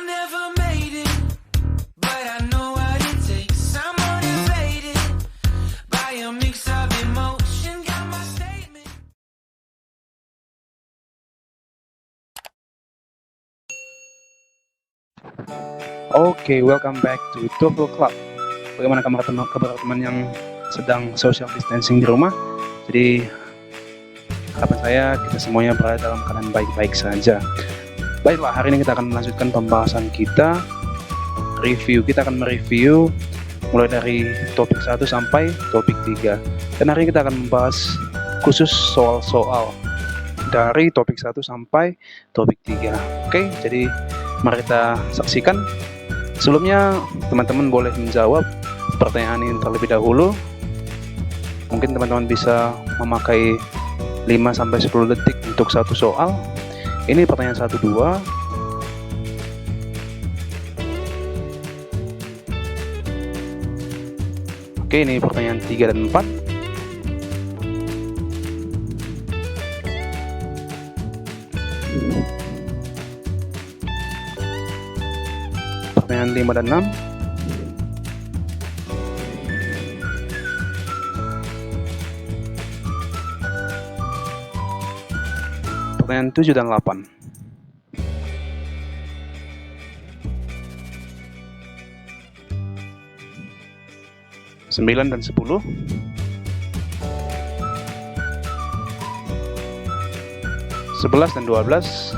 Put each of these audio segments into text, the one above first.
never made it, but I know what it takes. I'm motivated by a mix of emotion. Got my statement. Oke, welcome back to TOEFL Club. Bagaimana kabar teman-teman yang sedang social distancing di rumah? Jadi harapan saya kita semuanya berada dalam keadaan baik-baik saja. Baiklah, hari ini kita akan melanjutkan pembahasan kita. Kita akan mereview mulai dari topik 1 sampai topik 3. Dan hari ini kita akan membahas khusus soal-soal dari topik 1 sampai topik 3. Oke, jadi mari kita saksikan. Sebelumnya teman-teman boleh menjawab pertanyaan ini terlebih dahulu. Mungkin teman-teman bisa memakai 5-10 detik untuk satu soal. Ini pertanyaan 1, 2. Oke, ini pertanyaan 3 dan 4. Pertanyaan 5 dan 6. Pertanyaan 7 dan 8. Sembilan dan 10. 11 dan 12.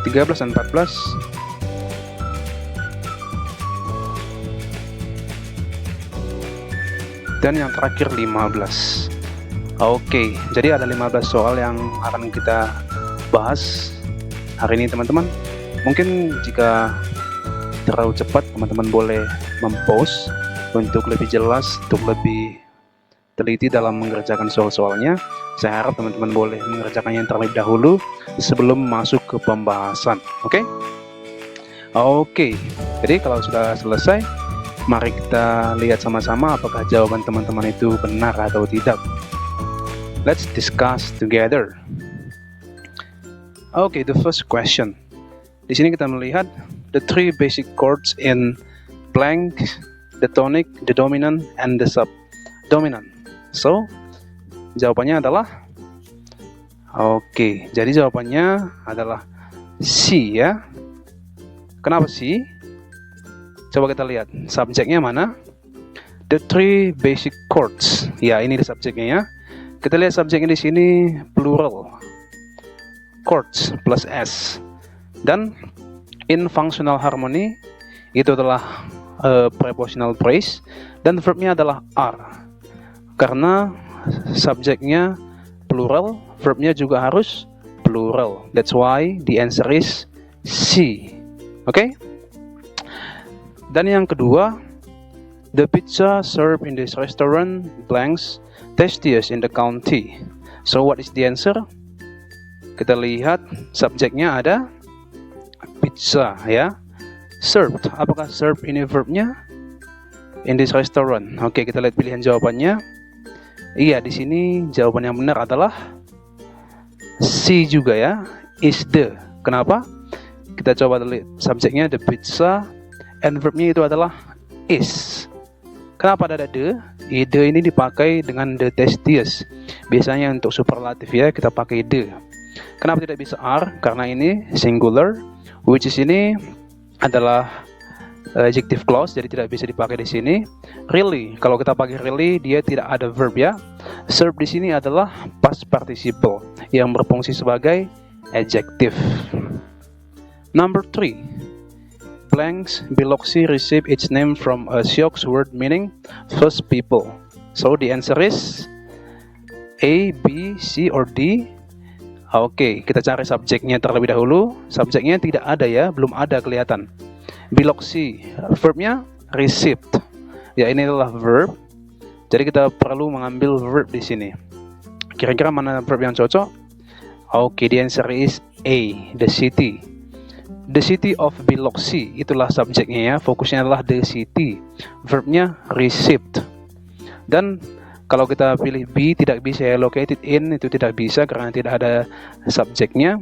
13 dan 14. Dan yang terakhir 15. Oke, jadi ada 15 soal yang akan kita bahas hari ini teman-teman. Mungkin jika terlalu cepat, teman-teman boleh mempause untuk lebih jelas, untuk lebih teliti dalam mengerjakan soal-soalnya. Saya harap teman-teman boleh mengerjakannya terlebih dahulu sebelum masuk ke pembahasan. Oke, jadi kalau sudah selesai, mari kita lihat sama-sama apakah jawaban teman-teman itu benar atau tidak. Let's discuss together. Okay, the first question. Di sini kita melihat the three basic chords in blank, the tonic, the dominant, and the subdominant. So, jawabannya adalah oke, jadi jawabannya adalah C ya. Kenapa C? Coba kita lihat subjeknya mana. The three basic chords. Ya, ini subjeknya ya. Kita lihat subjeknya di sini plural. Chords plus S. Dan in functional harmony itu adalah prepositional phrase dan verbnya adalah are. Karena subjeknya plural, verbnya juga harus plural. That's why the answer is C. Oke? Dan yang kedua, the pizza served in this restaurant blanks tastiest in the county. So what is the answer? Kita lihat subjeknya ada pizza ya. Served, apakah served ini verbnya? In this restaurant. Oke, kita lihat pilihan jawabannya. Iya, di sini jawaban yang benar adalah C juga ya. Is the. Kenapa? Kita coba lihat subjeknya the pizza and verbnya itu adalah is. Kenapa ada the? The ini dipakai dengan the tastiest. Biasanya untuk superlatif ya kita pakai the. Kenapa tidak bisa are? Karena ini singular, which is ini adalah adjective clause, jadi tidak bisa dipakai di sini. Really, kalau kita pakai really, dia tidak ada verb ya. Serve di sini adalah past participle yang berfungsi sebagai adjective. Number 3. Blanks Biloxi receive its name from a Sioux word meaning first people. So the answer is A, B, C, or D. Oke, kita cari subjeknya terlebih dahulu. Subjeknya tidak ada ya, belum ada kelihatan. Biloxi, verbnya received. Ya, ini adalah verb. Jadi kita perlu mengambil verb di sini. Kira-kira mana verb yang cocok? Oke, the answer is A, the city. The city of Biloxi, itulah subjeknya ya. Fokusnya adalah the city. Verbnya received. Dan Kalau kita pilih B tidak bisa ya, located in itu tidak bisa karena tidak ada subjeknya.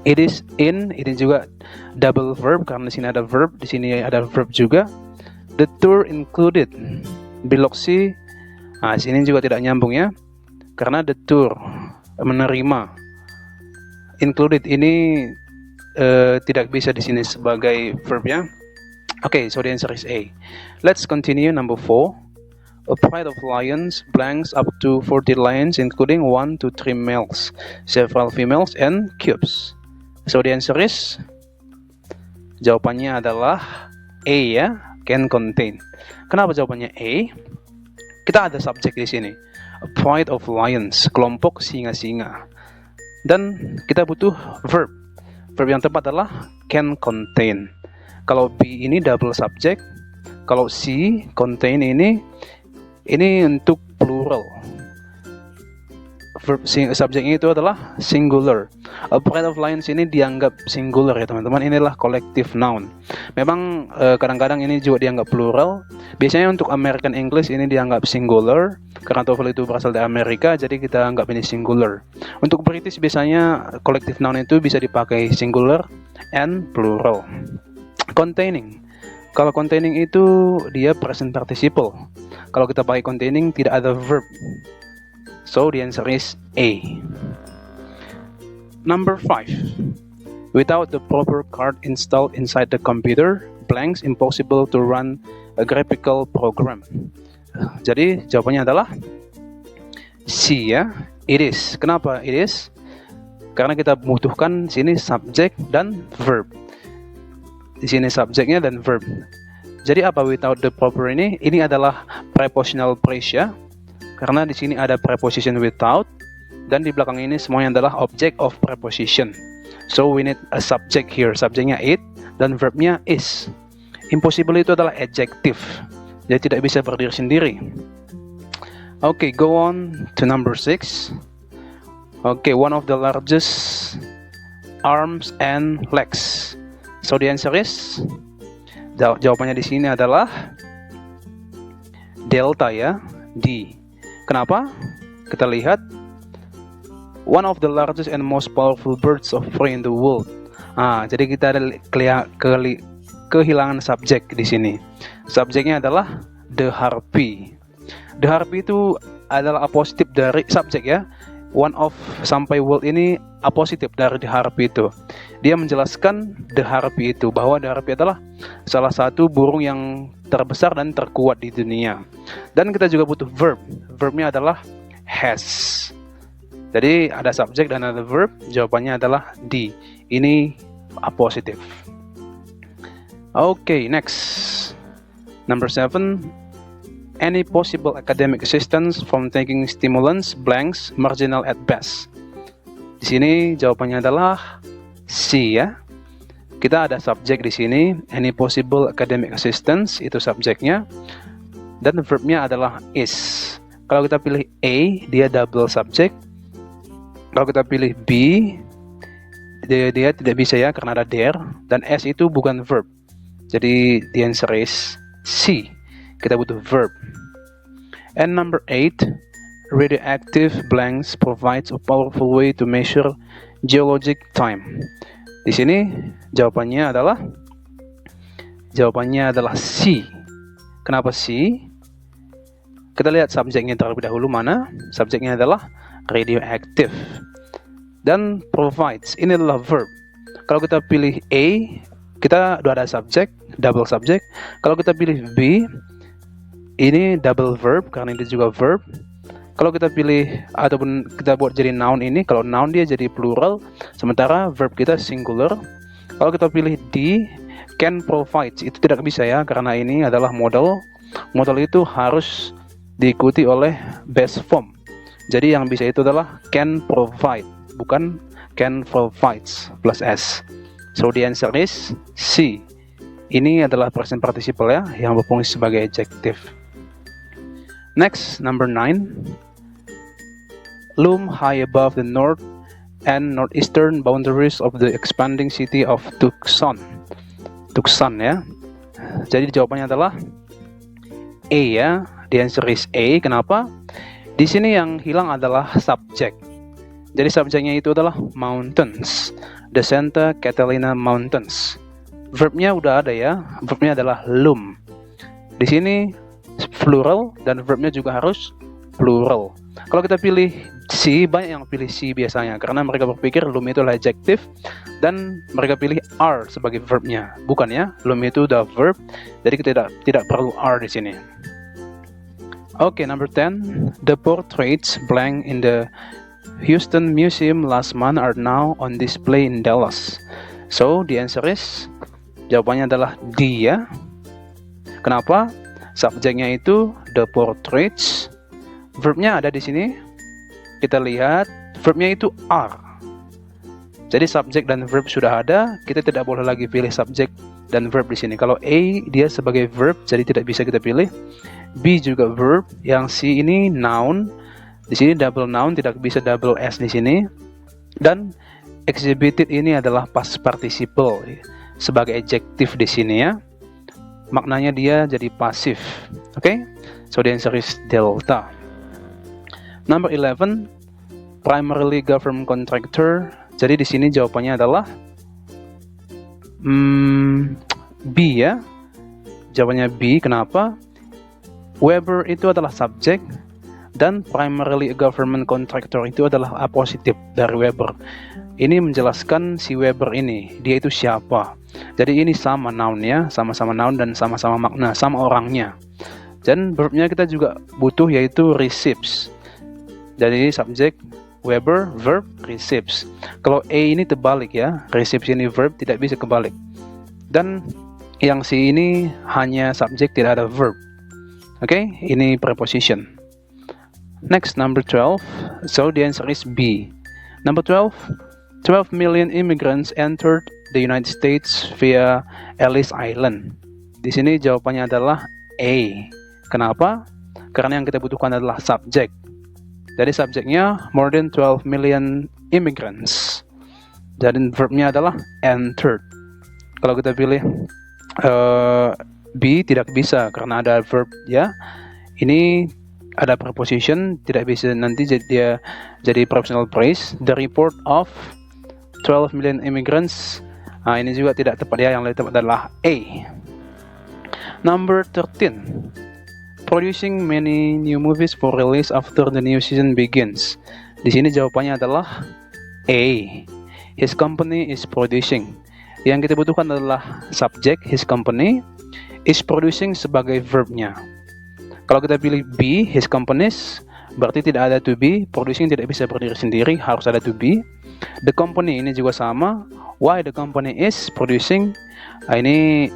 It is in, ini juga double verb karena di sini ada verb, di sini ada verb juga. The tour included biloksi. Nah, sini juga tidak nyambung ya. Karena the tour menerima. Included ini tidak bisa di sini sebagai verb ya. Okay, so the answer is A. Let's continue number 4. A pride of lions blanks up to 40 lions including 1 to 3 males, several females and cubs. So the answer is, jawabannya adalah A ya, can contain. Kenapa jawabannya A? Kita ada subjek di sini. A pride of lions, kelompok singa-singa. Dan kita butuh verb. Verb yang tepat adalah can contain. Kalau B ini double subject, kalau C contain ini untuk plural. Verb subjeknya itu adalah singular. A pride of lions ini dianggap singular ya teman-teman. Inilah collective noun. Memang kadang-kadang ini juga dianggap plural. Biasanya untuk American English ini dianggap singular karena TOEFL itu berasal dari Amerika, jadi kita anggap ini singular. Untuk British biasanya collective noun itu bisa dipakai singular and plural. Containing. Kalau containing itu dia present participle. Kalau kita pakai containing tidak ada verb. So the answer is A. Number 5. Without the proper card installed inside the computer, blanks impossible to run a graphical program. Jadi jawabannya adalah C ya. It is. Kenapa it is? Karena kita membutuhkan sini subjek dan verb. Di sini subjeknya dan verb. Jadi apa without the proper ini? Ini adalah prepositional phrase ya. Karena di sini ada preposition without dan di belakang ini semuanya adalah object of preposition. So we need a subject here. Subjeknya it dan verbnya is. Impossible itu adalah adjective. Jadi tidak bisa berdiri sendiri. Okay, go on to number 6. Okay, one of the largest arms and legs. So the answer is, jawabannya di sini adalah delta ya, D. Kenapa? Kita lihat one of the largest and most powerful birds of prey in the world. Jadi kita ada kehilangan subjek di sini. Subjeknya adalah the harpy. The harpy itu adalah apositif dari subjek ya. One of sampai world ini apositif dari the harpy itu. Dia menjelaskan the harpy itu bahwa the harpy adalah salah satu burung yang terbesar dan terkuat di dunia. Dan kita juga butuh verb. Verbnya adalah has. Jadi ada subjek dan ada verb. Jawabannya adalah D. Ini apositif. Okay, next. Number 7. Any possible academic assistance from taking stimulants blanks marginal at best. Di sini jawabannya adalah C ya. Kita ada subjek di sini, any possible academic assistance itu subjeknya dan verbnya adalah is. Kalau kita pilih A, dia double subject. Kalau kita pilih B, dia tidak bisa ya karena ada there dan S itu bukan verb. Jadi the answer is C. Kita butuh verb. And number 8, radioactive blanks provides a powerful way to measure geologic time. Di sini jawabannya adalah C. Kenapa C? Kita lihat subjeknya terlebih dahulu mana? Subjeknya adalah radioactive. Dan provides, ini adalah verb. Kalau kita pilih A, kita sudah ada subjek, double subject. Kalau kita pilih B, ini double verb karena ini juga verb. Kalau kita pilih ataupun kita buat jadi noun ini, kalau noun dia jadi plural, sementara verb kita singular. Kalau kita pilih D, can provide, itu tidak bisa ya karena ini adalah modal. Modal itu harus diikuti oleh base form. Jadi yang bisa itu adalah can provide, bukan can provides plus S. So the answer is C. Ini adalah present participle ya, yang berfungsi sebagai adjective. Next, number 9. Loom high above the north and northeastern boundaries of the expanding city of Tucson. Tucson ya. Jadi jawabannya adalah A ya. The answer is A. Kenapa? Di sini yang hilang adalah subjek. Jadi subjeknya itu adalah mountains, the Santa Catalina Mountains. Verbnya udah ada ya, verbnya adalah loom. Di sini plural dan verbnya juga harus plural. Kalau kita pilih C, banyak yang pilih C biasanya karena mereka berpikir loom itu adalah adjective dan mereka pilih are sebagai verbnya. Bukan ya, loom itu udah verb, jadi kita tidak perlu are di sini. Okay, number 10. The portraits blank in the Houston Museum last month are now on display in Dallas. So, the answer is, jawabannya adalah D ya. Kenapa? Subjeknya itu the portraits. Verbnya ada di sini. Kita lihat, verbnya itu are. Jadi subjek dan verb sudah ada, kita tidak boleh lagi pilih subjek dan verb di sini. Kalau A dia sebagai verb, jadi tidak bisa kita pilih. B juga verb, yang C ini noun. Di sini double noun, tidak bisa double S di sini. Dan exhibited ini adalah past participle sebagai adjective di sini ya. Maknanya dia jadi pasif. Oke? So the answer is delta. Number 11, primarily government contractor. Jadi di sini jawabannya adalah B ya. Jawabannya B. Kenapa? Weber itu adalah subjek dan primarily a government contractor itu adalah positif dari Weber. Ini menjelaskan si Weber ini, dia itu siapa. Jadi ini sama noun ya, sama-sama noun dan sama-sama makna, sama orangnya. Dan verbnya kita juga butuh yaitu receives. Jadi subjek Weber, verb receives. Kalau A ini terbalik ya, receives ini verb, tidak bisa kebalik. Dan yang C ini hanya subjek, tidak ada verb. Oke, ini preposition. Next, number 12. So the answer is B. Number 12. 12 million immigrants entered the United States via Ellis Island. Di sini jawabannya adalah A. Kenapa? Karena yang kita butuhkan adalah subjek. Jadi subjeknya more than 12 million immigrants. Jadi verbnya adalah entered. Kalau kita pilih B tidak bisa karena ada verb ya. Ini ada preposition, tidak bisa nanti dia jadi prepositional phrase. The report of 12 million immigrants. Ini juga tidak tepat ya, yang lebih tepat adalah A. Number 13. Producing many new movies for release after the new season begins. Di sini jawabannya adalah A. His company is producing. Yang kita butuhkan adalah subject, his company is producing sebagai verbnya. Kalau kita pilih B, his companies, berarti tidak ada to be. Producing tidak bisa berdiri sendiri, harus ada to be. The company ini juga sama. Why the company is producing? Ini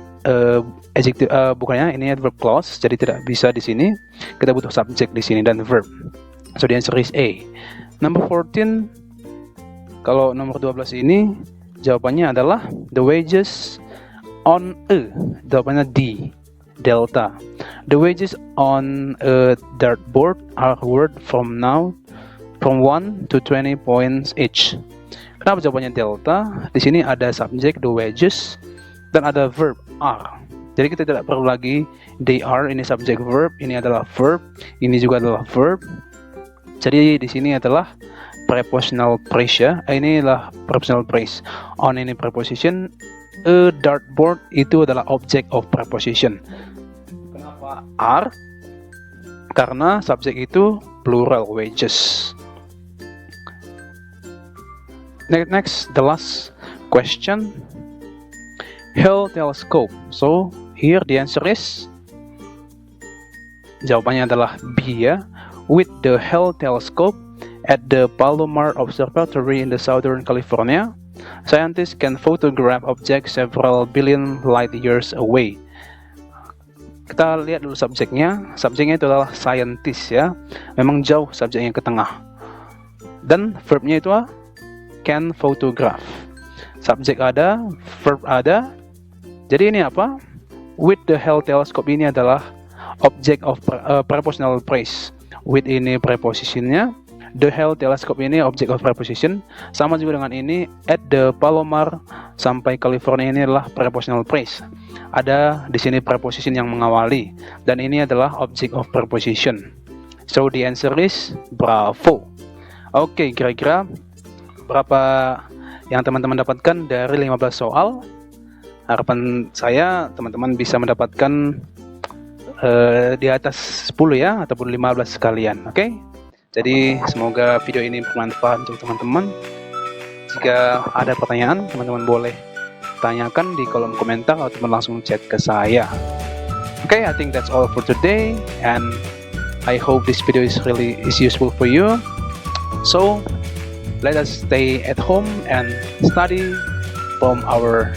adjective, bukannya ini adverb clause, jadi tidak bisa di sini. Kita butuh subject di sini dan verb. So the answer is A. Number 14. Kalau nomor 12 ini jawabannya adalah the wages on a. Jawabannya D. Delta. The wages on a dartboard are worth from 1 to 20 points each. Kenapa jawabannya delta? Di sini ada subjek the wages dan ada verb are. Jadi kita tidak perlu lagi they are, ini subjek verb, ini adalah verb, ini juga adalah verb. Jadi di sini adalah prepositional phrase ya. Ini adalah prepositional phrase. On ini preposition, a dartboard itu adalah object of preposition. Kenapa are? Karena subjek itu plural wages. Next, the last question. Hale telescope. So here the answer is, jawabannya adalah B ya. With the Hale telescope at the Palomar Observatory in the Southern California, scientists can photograph objects several billion light years away. Kita lihat dulu subjeknya. Subjeknya itu adalah scientist ya. Memang jauh subjeknya ke tengah. Dan verbnya itu can photograph. Subjek ada, verb ada. Jadi ini apa? With the Hale telescope ini adalah object of prepositional phrase. With ini prepositionnya. The Hale telescope ini object of preposition. Sama juga dengan ini at the Palomar sampai California ini adalah prepositional phrase. Ada di sini preposition yang mengawali dan ini adalah object of preposition. So the answer is bravo. Oke, kira-kira berapa yang teman-teman dapatkan dari 15 soal? Harapan saya teman-teman bisa mendapatkan di atas 10 ya, ataupun 15 sekalian. Oke? Jadi semoga video ini bermanfaat untuk teman-teman. Jika ada pertanyaan, teman-teman boleh tanyakan di kolom komentar ataupun langsung chat ke saya. Okay, I think that's all for today, and I hope this video is useful for you. So let us stay at home and study from our